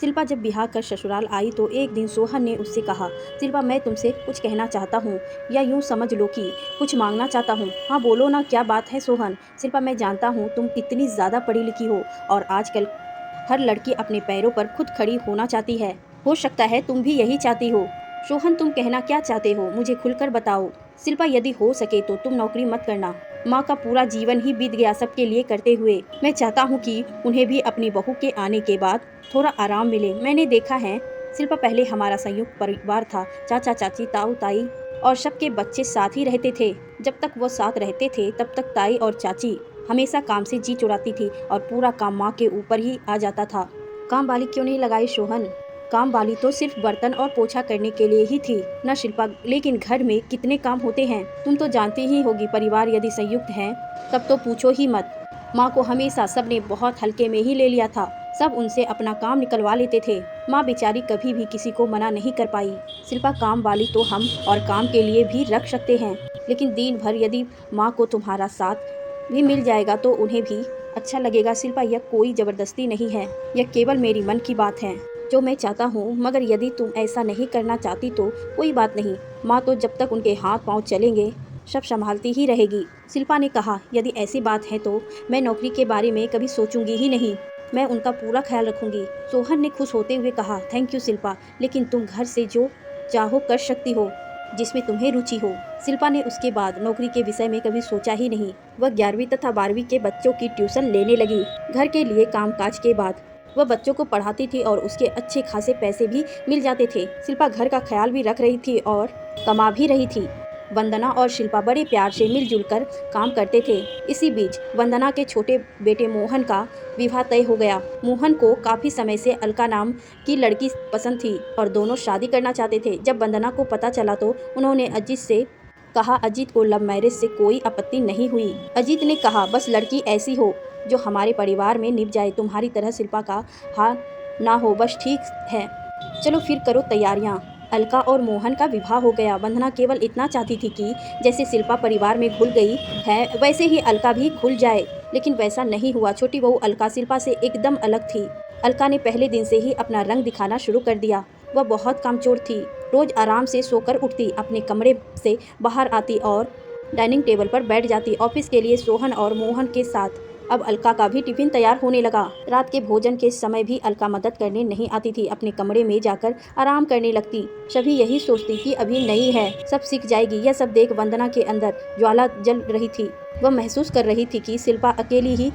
शिल्पा जब ब्याह कर ससुराल आई तो एक दिन सोहन ने उससे कहा, शिल्पा मैं तुमसे कुछ कहना चाहता हूँ, या यूँ समझ लो कि कुछ मांगना चाहता हूँ। हाँ बोलो ना, क्या बात है सोहन। शिल्पा मैं जानता हूँ तुम कितनी ज़्यादा पढ़ी लिखी हो और आजकल हर लड़की अपने पैरों पर खुद खड़ी होना चाहती है। हो सकता है तुम भी यही चाहती हो। सोहन तुम कहना क्या चाहते हो, मुझे खुलकर बताओ। शिल्पा यदि हो सके तो तुम नौकरी मत करना। माँ का पूरा जीवन ही बीत गया सबके लिए करते हुए। मैं चाहता हूँ कि उन्हें भी अपनी बहू के आने के बाद थोड़ा आराम मिले। मैंने देखा है शिल्पा, पहले हमारा संयुक्त परिवार था, चाचा चाची ताऊ ताई और सबके बच्चे साथ ही रहते थे। जब तक वो साथ रहते थे तब तक ताई और चाची हमेशा काम से जी चुराती थी और पूरा काम माँ के ऊपर ही आ जाता था। काम वाली क्यों नहीं लगाई सोहन? काम वाली तो सिर्फ बर्तन और पोछा करने के लिए ही थी न शिल्पा, लेकिन घर में कितने काम होते हैं तुम तो जानती ही होगी। परिवार यदि संयुक्त है तब तो पूछो ही मत। माँ को हमेशा सबने बहुत हल्के में ही ले लिया था, सब उनसे अपना काम निकलवा लेते थे। माँ बेचारी कभी भी किसी को मना नहीं कर पाई। शिल्पा काम वाली तो हम और काम के लिए भी रख सकते हैं, लेकिन दिन भर यदि माँ को तुम्हारा साथ भी मिल जाएगा तो उन्हें भी अच्छा लगेगा। शिल्पा यह कोई ज़बरदस्ती नहीं है, यह केवल मेरी मन की बात है जो मैं चाहता हूँ। मगर यदि तुम ऐसा नहीं करना चाहती तो कोई बात नहीं, माँ तो जब तक उनके हाथ पाँव चलेंगे सब संभालती ही रहेगी। शिल्पा ने कहा, यदि ऐसी बात है तो मैं नौकरी के बारे में कभी सोचूंगी ही नहीं, मैं उनका पूरा ख्याल रखूंगी। सोहन ने खुश होते हुए कहा, थैंक यू शिल्पा, लेकिन तुम घर से जो चाहो कर सकती हो, जिसमें तुम्हें रुचि हो। शिल्पा ने उसके बाद नौकरी के विषय में कभी सोचा ही नहीं। वह 11वीं तथा 12वीं के बच्चों की ट्यूशन लेने लगी। घर के लिए कामकाज के बाद वह बच्चों को पढ़ाती थी और उसके अच्छे खासे पैसे भी मिल जाते थे। शिल्पा घर का ख्याल भी रख रही थी और कमा भी रही थी। वंदना और शिल्पा बड़े प्यार से मिलजुल कर काम करते थे। इसी बीच वंदना के छोटे बेटे मोहन का विवाह तय हो गया। मोहन को काफ़ी समय से अलका नाम की लड़की पसंद थी और दोनों शादी करना चाहते थे। जब वंदना को पता चला तो उन्होंने अजीत से कहा, अजीत को लव मैरिज से कोई आपत्ति नहीं हुई। अजीत ने कहा, बस लड़की ऐसी हो जो हमारे परिवार में निभ जाए, तुम्हारी तरह शिल्पा का हाल ना हो, बस ठीक है। चलो फिर करो तैयारियां। अलका और मोहन का विवाह हो गया। वंदना केवल इतना चाहती थी कि जैसे शिल्पा परिवार में घुल गई है वैसे ही अलका भी घुल जाए, लेकिन वैसा नहीं हुआ। छोटी बहू अलका शिल्पा से एकदम अलग थी। अलका ने पहले दिन से ही अपना रंग दिखाना शुरू कर दिया। वह बहुत कामचोर थी, रोज आराम से सोकर उठती, अपने कमरे से बाहर आती और डाइनिंग टेबल पर बैठ जाती। ऑफिस के लिए सोहन और मोहन के साथ अब अलका का भी टिफिन तैयार होने लगा। रात के भोजन के समय भी अलका मदद करने नहीं आती थी, अपने कमरे में जाकर आराम करने लगती। सभी यही सोचती कि अभी नई है, सब सीख जाएगी। यह सब देख वंदना के अंदर ज्वाला जल रही थी। वह महसूस कर रही थी कि शिल्पा अकेली ही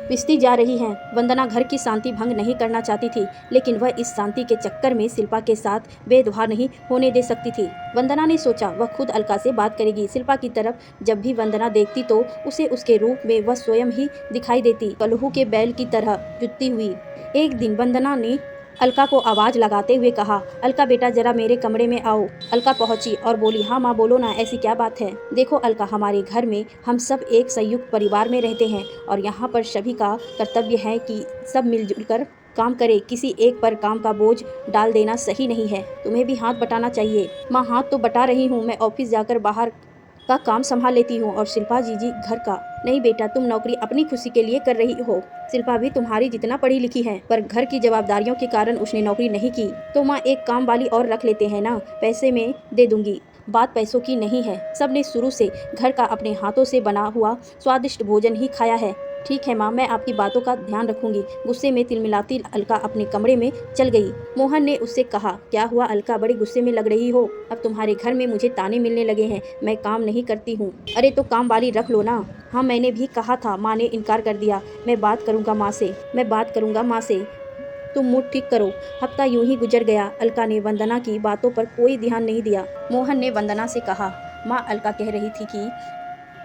पिसती जा रही हैं। वंदना घर की शांति भंग नहीं करना चाहती थी, लेकिन वह इस शांति के चक्कर में शिल्पा के साथ भेदभाव नहीं होने दे सकती थी। वंदना ने सोचा वह खुद अलका से बात करेगी। शिल्पा की तरफ जब भी वंदना देखती तो उसे उसके रूप में वह स्वयं ही दिखाई देती, कलहू के बैल की तरह जुटती हुई। एक दिन वंदना ने अलका को आवाज़ लगाते हुए कहा, अलका बेटा जरा मेरे कमरे में आओ। अलका पहुंची और बोली, हाँ माँ बोलो ना, ऐसी क्या बात है। देखो अलका, हमारे घर में हम सब एक संयुक्त परिवार में रहते हैं और यहाँ पर सभी का कर्तव्य है कि सब मिलजुल कर काम करे। किसी एक पर काम का बोझ डाल देना सही नहीं है, तुम्हें भी हाथ बटाना चाहिए। माँ हाथ तो बटा रही हूँ, मैं ऑफिस जाकर बाहर का काम संभाल लेती हूँ और शिल्पा जी घर का। नहीं बेटा, तुम नौकरी अपनी खुशी के लिए कर रही हो। शिल्पा भी तुम्हारी जितना पढ़ी लिखी है, पर घर की जवाबदारियों के कारण उसने नौकरी नहीं की। तो माँ एक काम वाली और रख लेते हैं ना, पैसे में दे दूंगी। बात पैसों की नहीं है, सबने शुरू से घर का अपने हाथों से बना हुआ स्वादिष्ट भोजन ही खाया है। ठीक है माँ, मैं आपकी बातों का ध्यान रखूंगी। गुस्से में तिलमिलाती अलका अपने कमरे में चल गई। मोहन ने उससे कहा, क्या हुआ अलका, बड़ी गुस्से में लग रही हो। अब तुम्हारे घर में मुझे ताने मिलने लगे हैं, मैं काम नहीं करती हूँ। अरे तो काम वाली रख लो ना। हाँ मैंने भी कहा था, माँ ने इनकार कर दिया। मैं बात करूँगा माँ से। तुम मूड ठीक करो। हफ्ता यूं ही गुजर गया। अलका ने वंदना की बातों पर कोई ध्यान नहीं दिया। मोहन ने वंदना से कहा, माँ अलका कह रही थी कि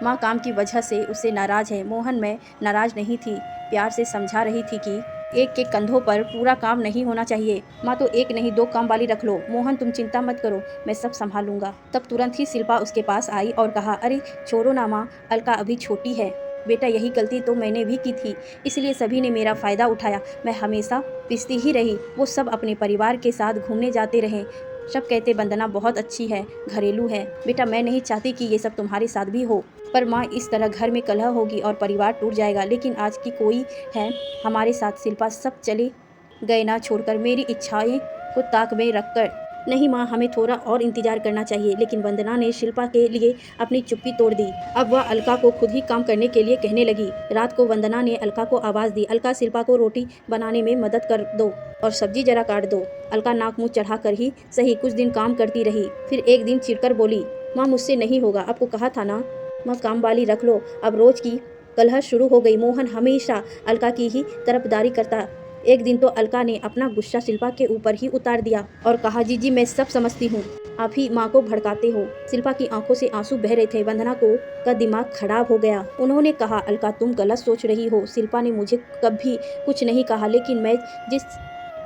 माँ काम की वजह से उससे नाराज है। मोहन, मैं नाराज नहीं थी, प्यार से समझा रही थी कि एक के कंधों पर पूरा काम नहीं होना चाहिए। माँ तो एक नहीं 2 काम वाली रख लो। मोहन तुम चिंता मत करो, मैं सब संभालूंगा। तब तुरंत ही शिल्पा उसके पास आई और कहा, अरे छोड़ो ना माँ, अलका अभी छोटी है। बेटा यही गलती तो मैंने भी की थी, इसलिए सभी ने मेरा फ़ायदा उठाया। मैं हमेशा पिसती ही रही, वो सब अपने परिवार के साथ घूमने जाते रहे। सब कहते वंदना बहुत अच्छी है, घरेलू है। बेटा मैं नहीं चाहती कि ये सब तुम्हारे साथ भी हो, पर माँ इस तरह घर में कलह होगी और परिवार टूट जाएगा। लेकिन आज की कोई है हमारे साथ, शिल्पा सब चले गए ना छोड़कर, मेरी इच्छाएं को ताक में रखकर। नहीं माँ, हमें थोड़ा और इंतजार करना चाहिए। लेकिन वंदना ने शिल्पा के लिए अपनी चुप्पी तोड़ दी। अब वह अलका को खुद ही काम करने के लिए कहने लगी। रात को वंदना ने अलका को आवाज़ दी, अलका, शिल्पा को रोटी बनाने में मदद कर दो और सब्जी जरा काट दो। अलका नाक मुँह चढ़ा कर ही सही कुछ दिन काम करती रही। फिर एक दिन चिढ़कर बोली, माँ मुझसे नहीं होगा, आपको कहा था ना। माँ काम वाली रख लो। अब रोज की कलह शुरू हो गई। मोहन हमेशा अलका की ही तरफदारी करता। एक दिन तो अलका ने अपना गुस्सा शिल्पा के ऊपर ही उतार दिया और कहा, जीजी मैं सब समझती हूँ, आप ही माँ को भड़काते हो। शिल्पा की आंखों से आंसू बह रहे थे। वंदना को का दिमाग खराब हो गया। उन्होंने कहा, अलका तुम गलत सोच रही हो। शिल्पा ने मुझे कभी कुछ नहीं कहा, लेकिन मैं जिस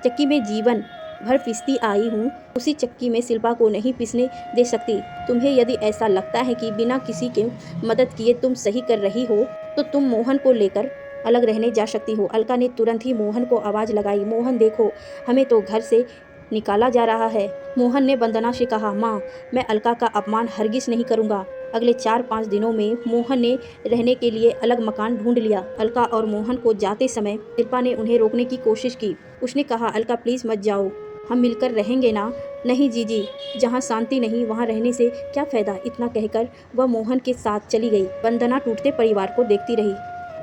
चक्की में जीवन भर पिसती आई हूँ, उसी चक्की में शिल्पा को नहीं पिसने दे सकती। तुम्हें यदि ऐसा लगता है कि बिना किसी के मदद किए तुम सही कर रही हो, तो तुम मोहन को लेकर अलग रहने जा सकती हो। अलका ने तुरंत ही मोहन को आवाज़ लगाई, मोहन देखो, हमें तो घर से निकाला जा रहा है। मोहन ने वंदना से कहा, माँ मैं अलका का अपमान हरगिज नहीं करूँगा। अगले 4-5 दिनों में मोहन ने रहने के लिए अलग मकान ढूंढ लिया। अलका और मोहन को जाते समय शिल्पा ने उन्हें रोकने की कोशिश की। उसने कहा, अलका प्लीज़ मत जाओ, हम मिलकर रहेंगे ना। नहीं जीजी, जहाँ शांति नहीं वहाँ रहने से क्या फ़ायदा। इतना कहकर वह मोहन के साथ चली गई। वंदना टूटते परिवार को देखती रही।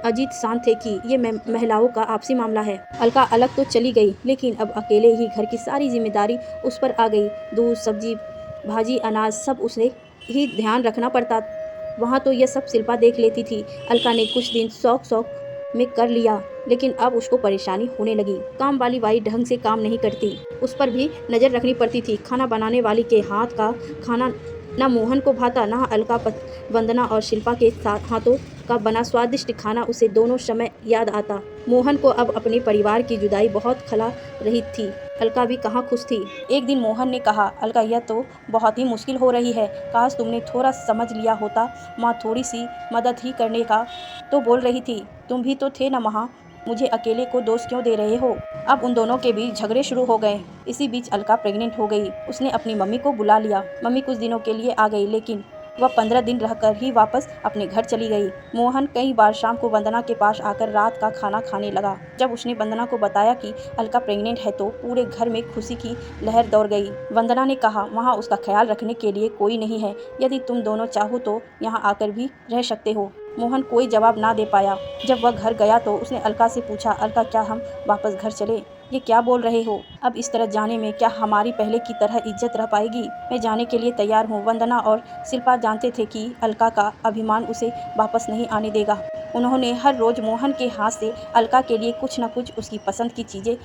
अजीत शांत थे कि ये महिलाओं का आपसी मामला है। अलका अलग तो चली गई, लेकिन अब अकेले ही घर की सारी जिम्मेदारी उस पर आ गई। दूध, सब्जी, भाजी, अनाज सब उसे ही ध्यान रखना पड़ता। वहाँ तो यह सब शिल्पा देख लेती थी। अलका ने कुछ दिन शौक में कर लिया, लेकिन अब उसको परेशानी होने लगी। काम वाली बाई ढंग से काम नहीं करती, उस पर भी नज़र रखनी पड़ती थी। खाना बनाने वाली के हाथ का खाना ना मोहन को भाता, ना अलका। वंदना और शिल्पा के हाथों का बना स्वादिष्ट खाना उसे दोनों समय याद आता। मोहन को अब अपने परिवार की जुदाई बहुत खला रही थी। अलका भी कहाँ खुश थी। एक दिन मोहन ने कहा, अलका यह तो बहुत ही मुश्किल हो रही है, काश तुमने थोड़ा समझ लिया होता। माँ थोड़ी सी मदद ही करने का तो बोल रही थी, तुम भी तो थे ना वहाँ, मुझे अकेले को दोष क्यों दे रहे हो। अब उन दोनों के बीच झगड़े शुरू हो गए। इसी बीच अलका प्रेग्नेंट हो गई। उसने अपनी मम्मी को बुला लिया। मम्मी कुछ दिनों के लिए आ गई, लेकिन वह 15 दिन रहकर ही वापस अपने घर चली गई। मोहन कई बार शाम को वंदना के पास आकर रात का खाना खाने लगा। जब उसने वंदना को बताया कि अलका प्रेग्नेंट है, तो पूरे घर में खुशी की लहर दौड़ गई। वंदना ने कहा, वहाँ उसका ख्याल रखने के लिए कोई नहीं है, यदि तुम दोनों चाहो तो यहाँ आकर भी रह सकते हो। मोहन कोई जवाब ना दे पाया। जब वह घर गया तो उसने अलका से पूछा, अलका क्या हम वापस घर चले? ये क्या बोल रहे हो? अब इस तरह जाने में क्या हमारी पहले की तरह इज्जत रह पाएगी? मैं जाने के लिए तैयार हूँ। वंदना और शिल्पा जानते थे कि अलका का अभिमान उसे वापस नहीं आने देगा। उन्होंने हर रोज़ मोहन के हाथ से अलका के लिए कुछ न कुछ उसकी पसंद की चीज़ें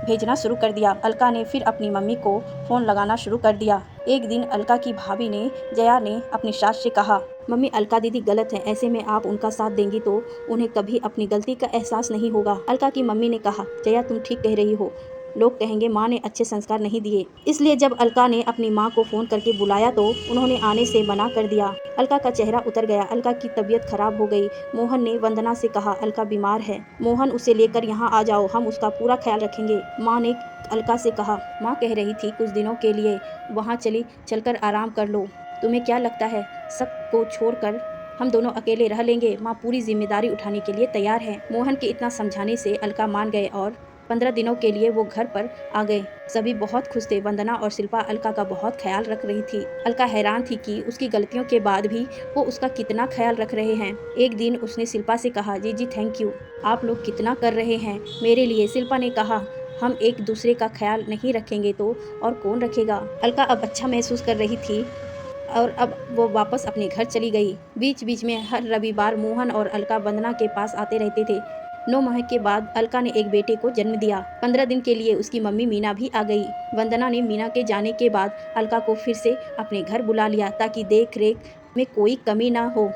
भेजना शुरू कर दिया। अलका ने फिर अपनी मम्मी को फ़ोन लगाना शुरू कर दिया। एक दिन अलका की भाभी ने, जया ने अपनी सास से कहा, मम्मी अलका दीदी गलत है, ऐसे में आप उनका साथ देंगी तो उन्हें कभी अपनी गलती का एहसास नहीं होगा। अलका की मम्मी ने कहा, जया तुम ठीक कह रही हो, लोग कहेंगे माँ ने अच्छे संस्कार नहीं दिए। इसलिए जब अलका ने अपनी माँ को फ़ोन करके बुलाया तो उन्होंने आने से मना कर दिया। अलका का चेहरा उतर गया। अलका की तबीयत खराब हो गई। मोहन ने वंदना से कहा, अलका बीमार है, मोहन उसे लेकर यहाँ आ जाओ, हम उसका पूरा ख्याल रखेंगे। माँ ने अलका से कहा, माँ कह रही थी कुछ दिनों के लिए वहाँ चलकर आराम कर लो। तुम्हें क्या लगता है सबको छोड़कर हम दोनों अकेले रह लेंगे? माँ पूरी जिम्मेदारी उठाने के लिए तैयार है। मोहन के इतना समझाने से अलका मान गए और 15 दिनों के लिए वो घर पर आ गए। सभी बहुत खुश थे। वंदना और शिल्पा अलका का बहुत ख्याल रख रही थी। अलका हैरान थी कि उसकी गलतियों के बाद भी वो उसका कितना ख्याल रख रहे हैं। एक दिन उसने शिल्पा से कहा, जीजी थैंक यू, आप लोग कितना कर रहे हैं मेरे लिए। शिल्पा ने कहा, हम एक दूसरे का ख्याल नहीं रखेंगे तो और कौन रखेगा। अलका अब अच्छा महसूस कर रही थी और अब वो वापस अपने घर चली गई। बीच बीच में हर रविवार मोहन और अलका वंदना के पास आते रहते थे। 9 माह के बाद अलका ने एक बेटे को जन्म दिया। 15 दिन के लिए उसकी मम्मी मीना भी आ गई। वंदना ने मीना के जाने के बाद अलका को फिर से अपने घर बुला लिया ताकि देख रेख में कोई कमी ना हो।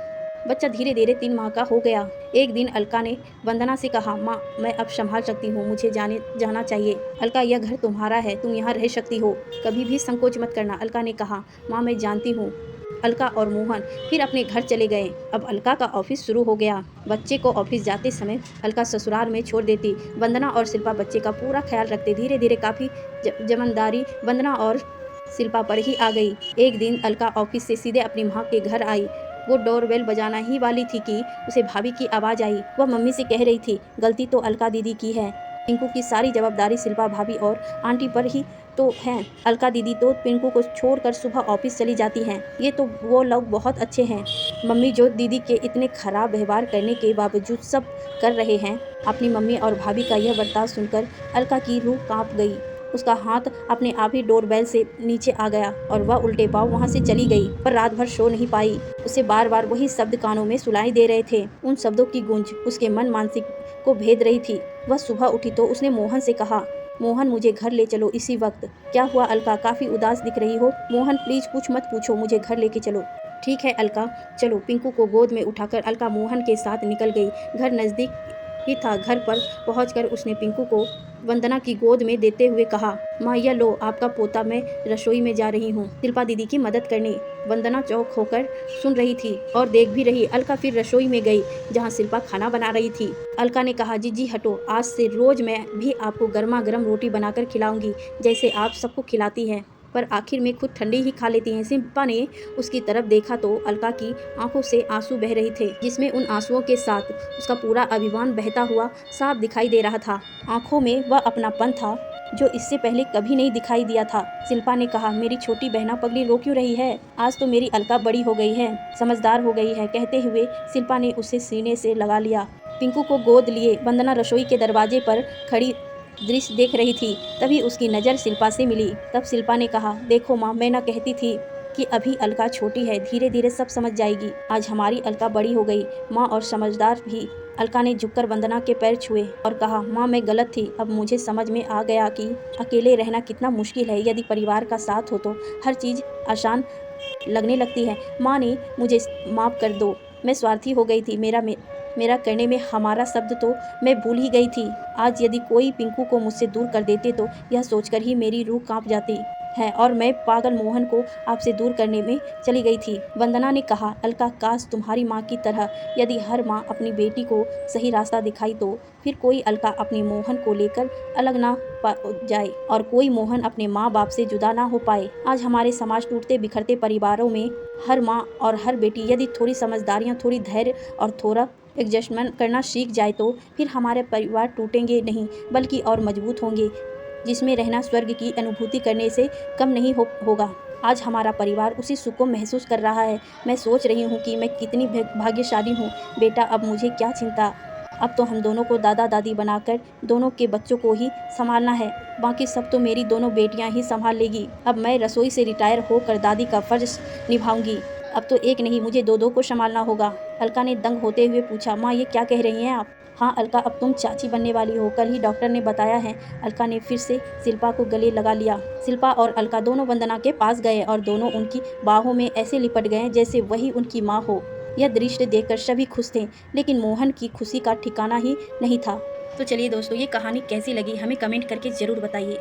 बच्चा धीरे धीरे 3 माह का हो गया। एक दिन अलका ने वंदना से कहा, माँ मैं अब संभाल सकती हूँ, मुझे जाना चाहिए। अलका, यह घर तुम्हारा है, तुम यहाँ रह सकती हो, कभी भी संकोच मत करना। अलका ने कहा, माँ मैं जानती हूँ। अलका और मोहन फिर अपने घर चले गए। अब अलका का ऑफिस शुरू हो गया। बच्चे को ऑफिस जाते समय अलका ससुराल में छोड़ देती। वंदना और शिल्पा बच्चे का पूरा ख्याल रखते। धीरे धीरे काफ़ी जमींदारी वंदना और शिल्पा पर ही आ गई। एक दिन अलका ऑफिस से सीधे अपनी माँ के घर आई। वो डोरबेल बजाना ही वाली थी कि उसे भाभी की आवाज़ आई। वह मम्मी से कह रही थी, गलती तो अलका दीदी की है, पिंकू की सारी जवाबदारी शिल्पा भाभी और आंटी पर ही तो है। अलका दीदी तो पिंकू को छोड़कर सुबह ऑफिस चली जाती हैं। ये तो वो लोग बहुत अच्छे हैं। मम्मी जो दीदी के इतने खराब व्यवहार करने के बावजूद सब कर रहे हैं। अपनी मम्मी और भाभी का यह बर्ताव सुनकर अलका की रूह कांप गई। उसका हाथ अपने आप ही डोरबेल से नीचे आ गया और वह उल्टे पांव वहां से चली गई, पर रात भर सो नहीं पाई। उसे बार बार वही शब्द कानों में सुनाई दे रहे थे। उन शब्दों की गूंज उसके मन मानसिक को भेद रही थी। वह सुबह उठी तो उसने मोहन से कहा, मोहन मुझे घर ले चलो इसी वक्त। क्या हुआ अलका, काफी उदास दिख रही हो। मोहन प्लीज कुछ मत पूछो, मुझे घर लेके चलो। ठीक है अलका, चलो। पिंकू को गोद में उठाकर अलका मोहन के साथ निकल गई। घर नजदीक ही था। घर पर पहुंचकर उसने पिंकू को वंदना की गोद में देते हुए कहा, माँ यह लो आपका पोता, मैं रसोई में जा रही हूँ शिल्पा दीदी की मदद करने। वंदना चौंक होकर सुन रही थी और देख भी रही। अलका फिर रसोई में गई जहाँ शिल्पा खाना बना रही थी। अलका ने कहा, जीजी हटो, आज से रोज मैं भी आपको गर्मा गर्म रोटी बनाकर खिलाऊंगी जैसे आप सबको खिलाती हैं। पर आखिर में खुद ठंडी ही खा लेती हैं। शिल्पा ने उसकी तरफ देखा तो अलका की आंखों से आंसू बह रहे थे, जिसमें उन आंसुओं के साथ उसका पूरा अभिमान बहता हुआ साफ दिखाई दे रहा था। आंखों में वह अपनापन था जो इससे पहले कभी नहीं दिखाई दिया था। शिल्पा ने कहा, मेरी छोटी बहना पगली रो क्यों रही है। आज तो मेरी अलका बड़ी हो गई है, समझदार हो गई है। कहते हुए शिल्पा ने उसे सीने से लगा लिया। पिंकू को गोद लिए वंदना रसोई के दरवाजे पर खड़ी दृश्य देख रही थी। तभी उसकी नज़र शिल्पा से मिली। तब शिल्पा ने कहा, देखो माँ, मैं ना कहती थी कि अभी अलका छोटी है, धीरे धीरे सब समझ जाएगी। आज हमारी अलका बड़ी हो गई माँ, और समझदार भी। अलका ने झुककर वंदना के पैर छुए और कहा, माँ मैं गलत थी। अब मुझे समझ में आ गया कि अकेले रहना कितना मुश्किल है। यदि परिवार का साथ हो तो हर चीज़ आसान लगने लगती है। माँ ने मुझे माफ़ कर दो, मैं स्वार्थी हो गई थी। मेरा करने में हमारा शब्द तो मैं भूल ही गई थी। आज यदि कोई पिंकू को मुझसे दूर कर देते तो यह सोचकर ही मेरी रूह कांप जाती है और मैं पागल मोहन को आपसे दूर करने में चली गई थी। वंदना ने कहा, अलका काश तुम्हारी माँ की तरह यदि हर माँ अपनी बेटी को सही रास्ता दिखाई तो फिर कोई अलका अपने मोहन को लेकर अलग ना जाए और कोई मोहन अपने माँ बाप से जुदा ना हो पाए। आज हमारे समाज टूटते बिखरते परिवारों में हर माँ और हर बेटी यदि थोड़ी समझदारियाँ, थोड़ी धैर्य और थोड़ा एडजस्टमेंट करना सीख जाए तो फिर हमारे परिवार टूटेंगे नहीं बल्कि और मजबूत होंगे, जिसमें रहना स्वर्ग की अनुभूति करने से कम नहीं होगा। आज हमारा परिवार उसी सुख को महसूस कर रहा है। मैं सोच रही हूँ कि मैं कितनी भाग्यशाली हूँ। बेटा अब मुझे क्या चिंता, अब तो हम दोनों को दादा दादी बनाकर दोनों के बच्चों को ही संभालना है। बाकी सब तो मेरी दोनों बेटियां ही संभाल लेगी। अब मैं रसोई से रिटायर होकर दादी का फर्ज निभाऊंगी। अब तो एक नहीं, मुझे दो दो को संभालना होगा। अलका ने दंग होते हुए पूछा, माँ ये क्या कह रही हैं आप। हाँ अलका, अब तुम चाची बनने वाली हो, कल ही डॉक्टर ने बताया है। अलका ने फिर से शिल्पा को गले लगा लिया। शिल्पा और अलका दोनों वंदना के पास गए और दोनों उनकी बाहों में ऐसे लिपट गए जैसे वही उनकी माँ हो। यह दृश्य देखकर सभी खुश थे, लेकिन मोहन की खुशी का ठिकाना ही नहीं था। तो चलिए दोस्तों, ये कहानी कैसी लगी हमें कमेंट करके ज़रूर बताइए।